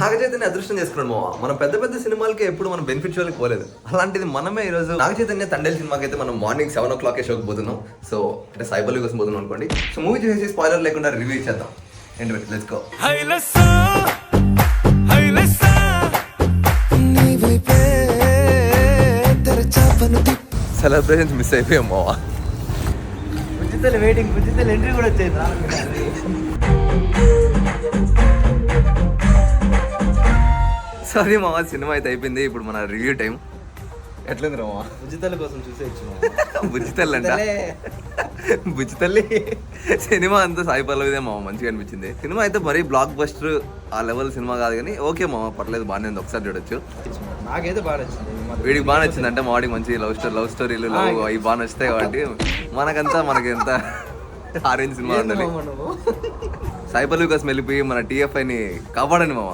నాగచైతన్య అదృష్టం చేసుకున్నాడు మావా. మనం పెద్ద పెద్ద సినిమాలకి ఎప్పుడు మనం బెనిఫిట్ షోలకి పోలేదు. అలాంటిది మనమే ఈ రోజు నాగచైతన్య తండేల్ సినిమాకి అయితే మనం మార్నింగ్ 7 o'clock షోకి పోతున్నాం. సో అంటే సైబర్లీ కోసం పోతున్నాం అనుకోండి. సో మూవీ చూసేసి స్పాయిలర్ లేకుండా రివ్యూ ఇచ్చేద్దాం. ఏంటి లెట్స్ గో. సెలబ్రేషన్స్ మిస్ అయిపోయాం మావా. వెయిటింగ్ ఎంట్రీ కూడా వచ్చేది. సారీ మావా, సినిమా అయితే అయిపోయింది. ఇప్పుడు మన రివ్యూ టైం. ఎట్లుంది రామా? బుజ్జితల్లి కోసం చూసేయచ్చు. బుజ్జితల్లి అంట. బుజ్జితల్లి సినిమా అంతా సాయి పల్లవిదే మామ, మంచిగా అనిపించింది. సినిమా అయితే మరీ బ్లాక్ బస్టర్ ఆ లెవెల్ సినిమా కాదు కానీ ఓకే మామ, పర్లేదు, బాగానే ఉంది, ఒకసారి చూడొచ్చు. నాకైతే బాగా నచ్చింది. వీడికి బాగా నచ్చింది అంటే మా వాడికి మంచి లవ్ స్టోరీలు ఇవి బాగా నచ్చుతాయి కాబట్టి మనకి ఎంత ఆరెంజ్ సినిమా ఉండాలి. సాయి పల్లవి కోసం వెళ్ళిపోయి మన TFIని కాపాడండి మామ.